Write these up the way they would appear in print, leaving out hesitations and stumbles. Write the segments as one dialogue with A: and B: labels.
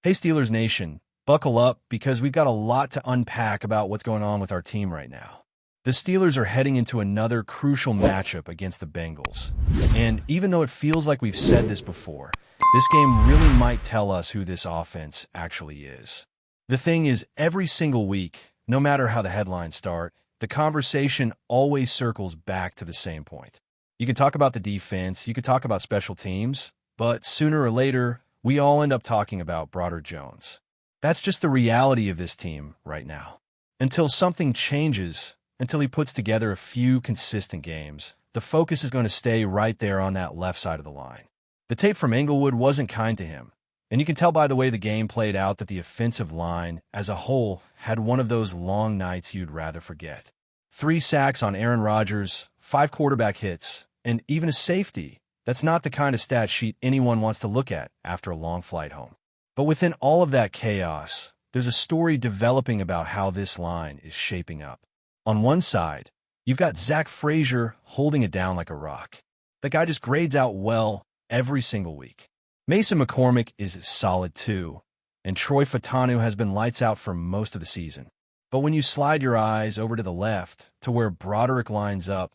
A: Hey Steelers Nation, buckle up because we've got a lot to unpack about what's going on with our team right now. The Steelers are heading into another crucial matchup against the Bengals. And even though it feels like we've said this before, this game really might tell us who this offense actually is. The thing is, every single week, no matter how the headlines start, the conversation always circles back to the same point. You can talk about the defense, you can talk about special teams, but sooner or later, we all end up talking about Broderick Jones. That's just the reality of this team right now. Until something changes, until he puts together a few consistent games, the focus is going to stay right there on that left side of the line. The tape from Inglewood wasn't kind to him, and you can tell by the way the game played out that the offensive line as a whole had one of those long nights you'd rather forget. 3 sacks on Aaron Rodgers, 5 quarterback hits, and even a safety. That's not the kind of stat sheet anyone wants to look at after a long flight home. But within all of that chaos, there's a story developing about how this line is shaping up. On one side, you've got Zach Frazier holding it down like a rock. That guy just grades out well every single week. Mason McCormick is solid too, and Troy Fautanu has been lights out for most of the season. But when you slide your eyes over to the left to where Broderick lines up,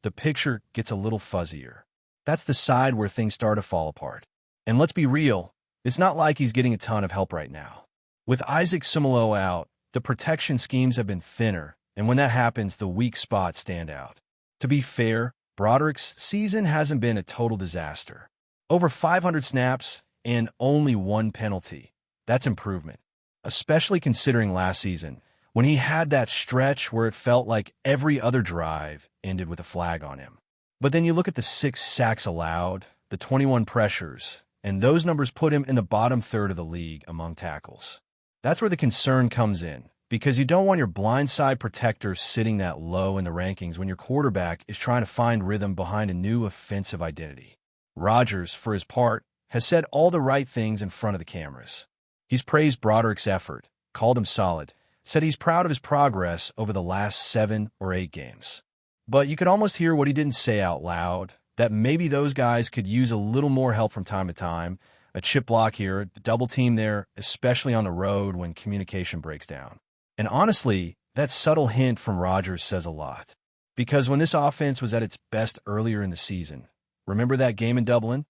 A: the picture gets a little fuzzier. That's the side where things start to fall apart. And let's be real, it's not like he's getting a ton of help right now. With Isaac Seumalo out, the protection schemes have been thinner, and when that happens, the weak spots stand out. To be fair, Broderick's season hasn't been a total disaster. Over 500 snaps and only 1 penalty. That's improvement, especially considering last season, when he had that stretch where it felt like every other drive ended with a flag on him. But then you look at the 6 sacks allowed, the 21 pressures, and those numbers put him in the bottom third of the league among tackles. That's where the concern comes in, because you don't want your blindside protector sitting that low in the rankings when your quarterback is trying to find rhythm behind a new offensive identity. Rodgers, for his part, has said all the right things in front of the cameras. He's praised Broderick's effort, called him solid, said he's proud of his progress over the last 7 or 8 games. But you could almost hear what he didn't say out loud, that maybe those guys could use a little more help from time to time, a chip block here, a double team there, especially on the road when communication breaks down. And honestly, that subtle hint from Rodgers says a lot. Because when this offense was at its best earlier in the season, remember that game in Dublin?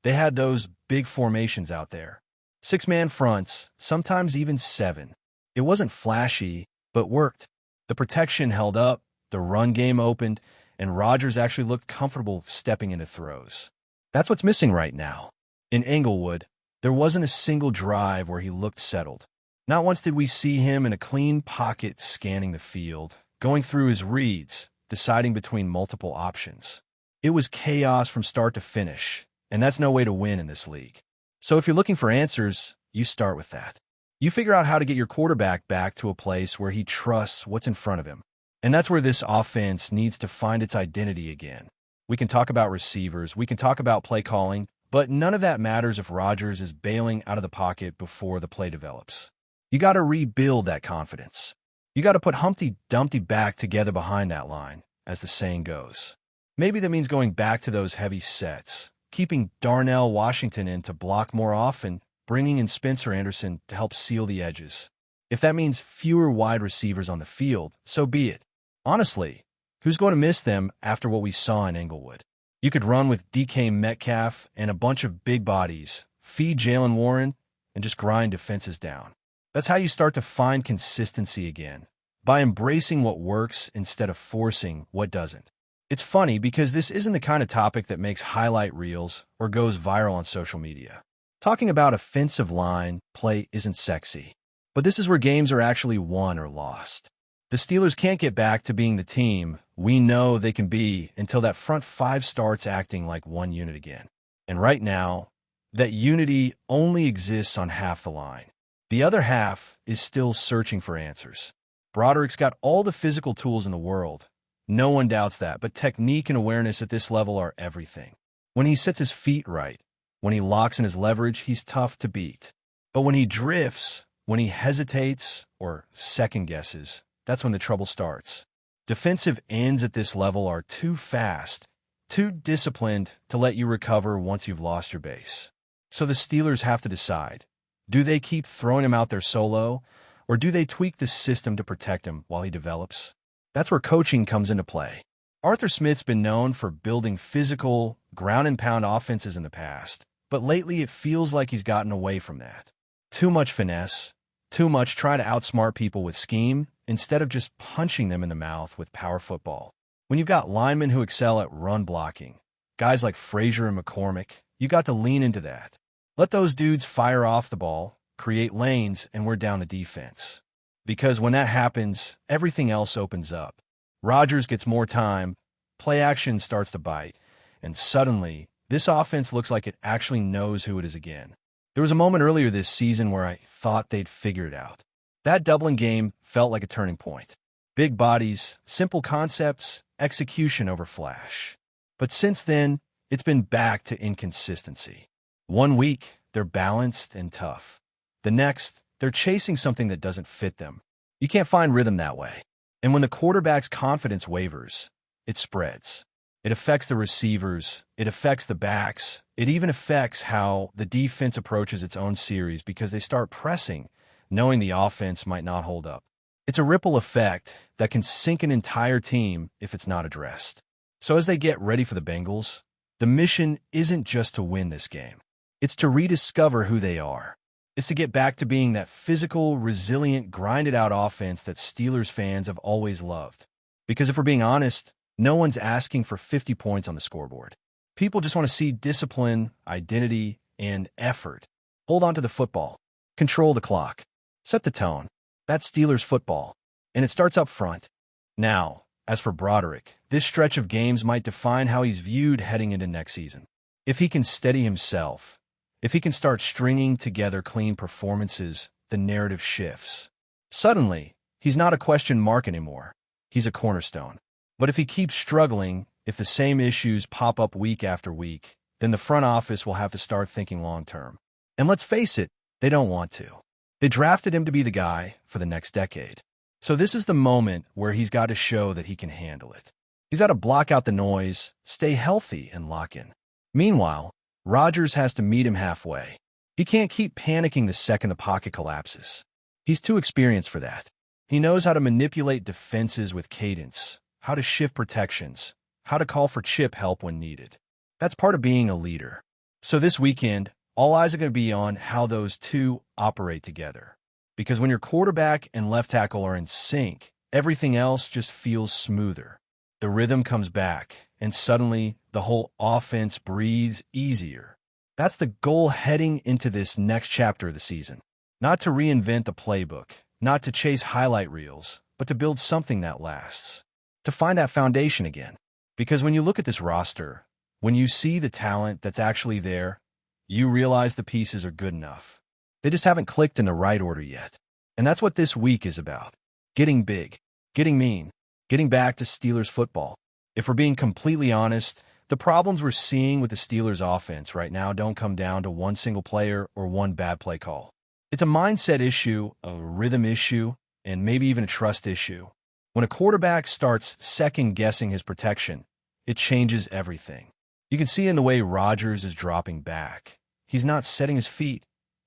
A: They had those big formations out there. 6-man fronts, sometimes even 7. It wasn't flashy, but worked. The protection held up, the run game opened, and Rodgers actually looked comfortable stepping into throws. That's what's missing right now. In Inglewood, there wasn't a single drive where he looked settled. Not once did we see him in a clean pocket scanning the field, going through his reads, deciding between multiple options. It was chaos from start to finish, and that's no way to win in this league. So if you're looking for answers, you start with that. You figure out how to get your quarterback back to a place where he trusts what's in front of him. And that's where this offense needs to find its identity again. We can talk about receivers, we can talk about play calling, but none of that matters if Rodgers is bailing out of the pocket before the play develops. You got to rebuild that confidence. You got to put Humpty Dumpty back together behind that line, as the saying goes. Maybe that means going back to those heavy sets, keeping Darnell Washington in to block more often, bringing in Spencer Anderson to help seal the edges. If that means fewer wide receivers on the field, so be it. Honestly, who's going to miss them after what we saw in Inglewood? You could run with DK Metcalf and a bunch of big bodies, feed Jaylen Warren, and just grind defenses down. That's how you start to find consistency again, by embracing what works instead of forcing what doesn't. It's funny because this isn't the kind of topic that makes highlight reels or goes viral on social media. Talking about offensive line play isn't sexy, but this is where games are actually won or lost. The Steelers can't get back to being the team we know they can be until that front 5 starts acting like one unit again. And right now, that unity only exists on half the line. The other half is still searching for answers. Broderick's got all the physical tools in the world. No one doubts that, but technique and awareness at this level are everything. When he sets his feet right, when he locks in his leverage, he's tough to beat. But when he drifts, when he hesitates or second guesses, that's when the trouble starts. Defensive ends at this level are too fast, too disciplined to let you recover once you've lost your base. So the Steelers have to decide. Do they keep throwing him out there solo, or do they tweak the system to protect him while he develops? That's where coaching comes into play. Arthur Smith's been known for building physical, ground-and-pound offenses in the past, but lately it feels like he's gotten away from that. Too much finesse, too much trying to outsmart people with scheme instead of just punching them in the mouth with power football. When you've got linemen who excel at run blocking, guys like Frazier and McCormick, you got to lean into that. Let those dudes fire off the ball, create lanes, and wear down the defense. Because when that happens, everything else opens up. Rodgers gets more time, play action starts to bite, and suddenly, this offense looks like it actually knows who it is again. There was a moment earlier this season where I thought they'd figure it out. That Dublin game felt like a turning point. Big bodies, simple concepts, execution over flash. But since then, it's been back to inconsistency. One week, they're balanced and tough. The next, they're chasing something that doesn't fit them. You can't find rhythm that way. And when the quarterback's confidence wavers, it spreads. It affects the receivers, it affects the backs, it even affects how the defense approaches its own series because they start pressing, knowing the offense might not hold up. It's a ripple effect that can sink an entire team if it's not addressed. So as they get ready for the Bengals, the mission isn't just to win this game. It's to rediscover who they are. It's to get back to being that physical, resilient, grinded-out offense that Steelers fans have always loved. Because if we're being honest, no one's asking for 50 points on the scoreboard. People just want to see discipline, identity, and effort. Hold on to the football. Control the clock. Set the tone. That's Steelers football. And it starts up front. Now, as for Broderick, this stretch of games might define how he's viewed heading into next season. If he can steady himself, if he can start stringing together clean performances, the narrative shifts. Suddenly, he's not a question mark anymore. He's a cornerstone. But if he keeps struggling, if the same issues pop up week after week, then the front office will have to start thinking long-term. And let's face it, they don't want to. They drafted him to be the guy for the next decade. So this is the moment where he's got to show that he can handle it. He's got to block out the noise, stay healthy, and lock in. Meanwhile, Rodgers has to meet him halfway. He can't keep panicking the second the pocket collapses. He's too experienced for that. He knows how to manipulate defenses with cadence, how to shift protections, how to call for chip help when needed. That's part of being a leader. So this weekend, all eyes are going to be on how those two operate together. Because when your quarterback and left tackle are in sync, everything else just feels smoother. The rhythm comes back, and suddenly the whole offense breathes easier. That's the goal heading into this next chapter of the season. Not to reinvent the playbook, not to chase highlight reels, but to build something that lasts. To find that foundation again. Because when you look at this roster, when you see the talent that's actually there, you realize the pieces are good enough. They just haven't clicked in the right order yet. And that's what this week is about. Getting big, getting mean, getting back to Steelers football. If we're being completely honest, the problems we're seeing with the Steelers offense right now don't come down to one single player or one bad play call. It's a mindset issue, a rhythm issue, and maybe even a trust issue. When a quarterback starts second-guessing his protection, it changes everything. You can see in the way Rodgers is dropping back. He's not setting his feet,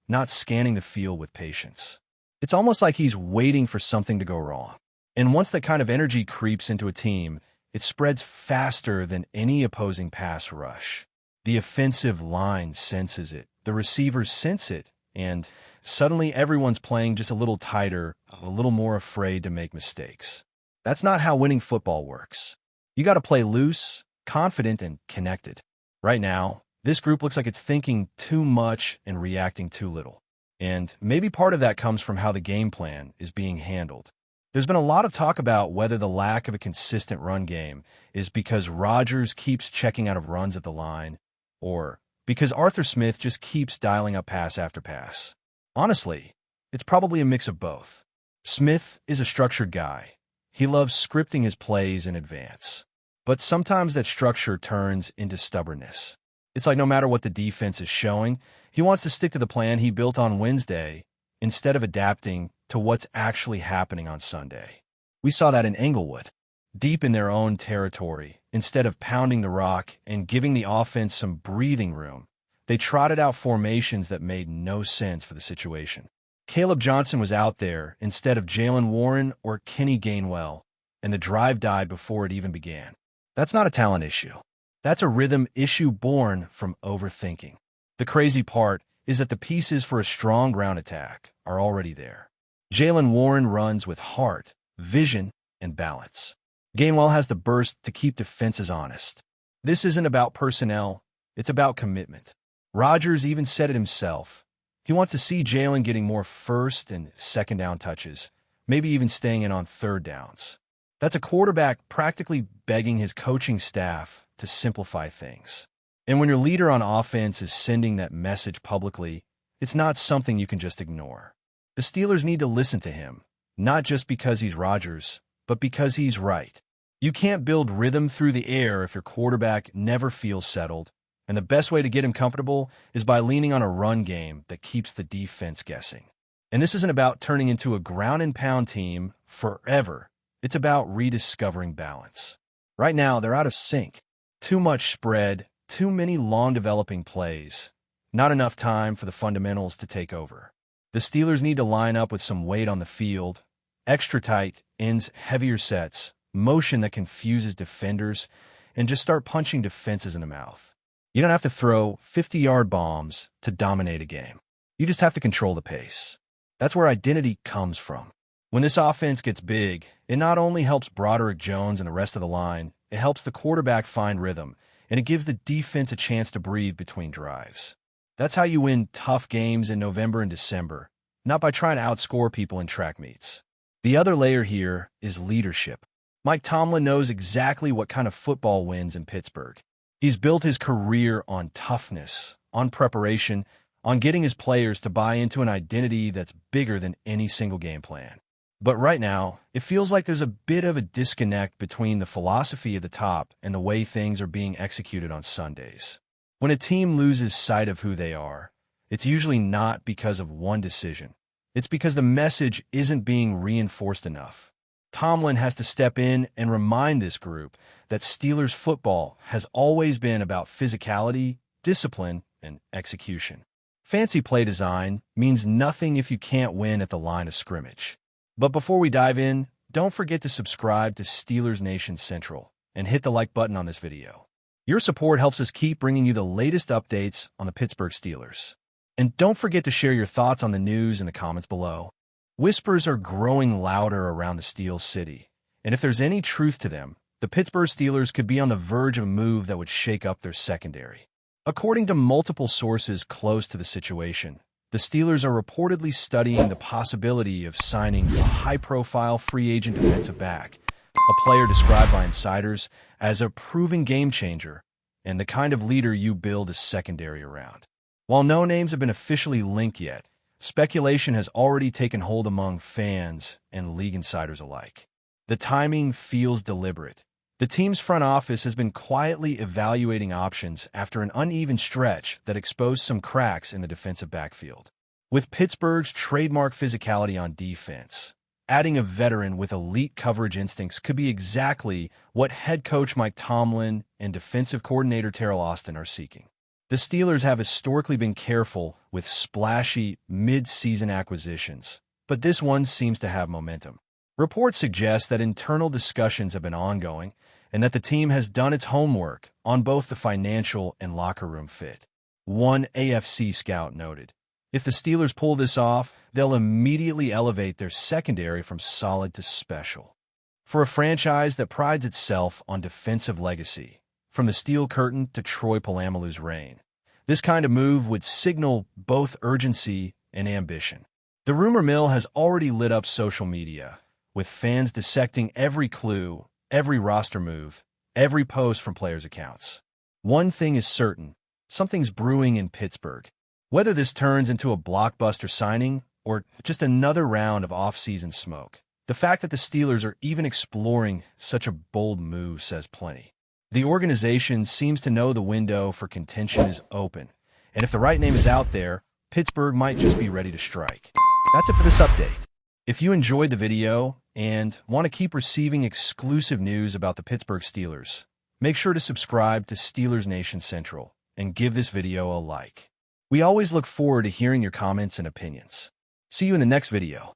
A: not scanning the field with patience. It's almost like he's waiting for something to go wrong. And once that kind of energy creeps into a team, it spreads faster than any opposing pass rush. The offensive line senses it, the receivers sense it, and suddenly everyone's playing just a little tighter, a little more afraid to make mistakes. That's not how winning football works. You got to play loose, confident, and connected. Right now, this group looks like it's thinking too much and reacting too little. And maybe part of that comes from how the game plan is being handled. There's been a lot of talk about whether the lack of a consistent run game is because Rodgers keeps checking out of runs at the line, or because Arthur Smith just keeps dialing up pass after pass. Honestly, it's probably a mix of both. Smith is a structured guy. He loves scripting his plays in advance. But sometimes that structure turns into stubbornness. It's like no matter what the defense is showing, he wants to stick to the plan he built on Wednesday instead of adapting to what's actually happening on Sunday. We saw that in Englewood, deep in their own territory. Instead of pounding the rock and giving the offense some breathing room, They trotted out formations that made no sense for the situation. Caleb Johnson was out there instead of Jalen Warren or Kenny Gainwell, and the drive died before it even began. That's not a talent issue. That's a rhythm issue born from overthinking. The crazy part is that the pieces for a strong ground attack are already there. Jalen Warren runs with heart, vision, and balance. Gainwell has the burst to keep defenses honest. This isn't about personnel, it's about commitment. Rodgers even said it himself. He wants to see Jalen getting more first and second down touches, maybe even staying in on third downs. That's a quarterback practically begging his coaching staff to simplify things. And when your leader on offense is sending that message publicly, it's not something you can just ignore. The Steelers need to listen to him, not just because he's Rodgers, but because he's right. You can't build rhythm through the air if your quarterback never feels settled, and the best way to get him comfortable is by leaning on a run game that keeps the defense guessing. And this isn't about turning into a ground-and-pound team forever. It's about rediscovering balance. Right now, they're out of sync. Too much spread, too many long-developing plays, not enough time for the fundamentals to take over. The Steelers need to line up with some weight on the field, extra tight ends, heavier sets, motion that confuses defenders, and just start punching defenses in the mouth. You don't have to throw 50-yard bombs to dominate a game. You just have to control the pace. That's where identity comes from. When this offense gets big, it not only helps Broderick Jones and the rest of the line, it helps the quarterback find rhythm, and it gives the defense a chance to breathe between drives. That's how you win tough games in November and December, not by trying to outscore people in track meets. The other layer here is leadership. Mike Tomlin knows exactly what kind of football wins in Pittsburgh. He's built his career on toughness, on preparation, on getting his players to buy into an identity that's bigger than any single game plan. But right now, it feels like there's a bit of a disconnect between the philosophy at the top and the way things are being executed on Sundays. When a team loses sight of who they are, it's usually not because of one decision. It's because the message isn't being reinforced enough. Tomlin has to step in and remind this group that Steelers football has always been about physicality, discipline, and execution. Fancy play design means nothing if you can't win at the line of scrimmage. But before we dive in, don't forget to subscribe to Steelers Nation Central and hit the like button on this video. Your support helps us keep bringing you the latest updates on the Pittsburgh Steelers. And don't forget to share your thoughts on the news in the comments below. Whispers are growing louder around the Steel City, and if there's any truth to them, the Pittsburgh Steelers could be on the verge of a move that would shake up their secondary. According to multiple sources close to the situation, the Steelers are reportedly studying the possibility of signing a high-profile free agent defensive back, a player described by insiders as a proven game-changer and the kind of leader you build a secondary around. While no names have been officially linked yet, speculation has already taken hold among fans and league insiders alike. The timing feels deliberate. The team's front office has been quietly evaluating options after an uneven stretch that exposed some cracks in the defensive backfield. With Pittsburgh's trademark physicality on defense, adding a veteran with elite coverage instincts could be exactly what head coach Mike Tomlin and defensive coordinator Teryl Austin are seeking. The Steelers have historically been careful with splashy mid-season acquisitions, but this one seems to have momentum. Reports suggest that internal discussions have been ongoing and that the team has done its homework on both the financial and locker room fit. One AFC scout noted, "If the Steelers pull this off, they'll immediately elevate their secondary from solid to special." For a franchise that prides itself on defensive legacy, from the Steel Curtain to Troy Polamalu's reign, this kind of move would signal both urgency and ambition. The rumor mill has already lit up social media, with fans dissecting every clue, every roster move, every post from players' accounts. One thing is certain, something's brewing in Pittsburgh. Whether this turns into a blockbuster signing or just another round of off-season smoke, the fact that the Steelers are even exploring such a bold move says plenty. The organization seems to know the window for contention is open, and if the right name is out there, Pittsburgh might just be ready to strike. That's it for this update. If you enjoyed the video and want to keep receiving exclusive news about the Pittsburgh Steelers, make sure to subscribe to Steelers Nation Central and give this video a like. We always look forward to hearing your comments and opinions. See you in the next video.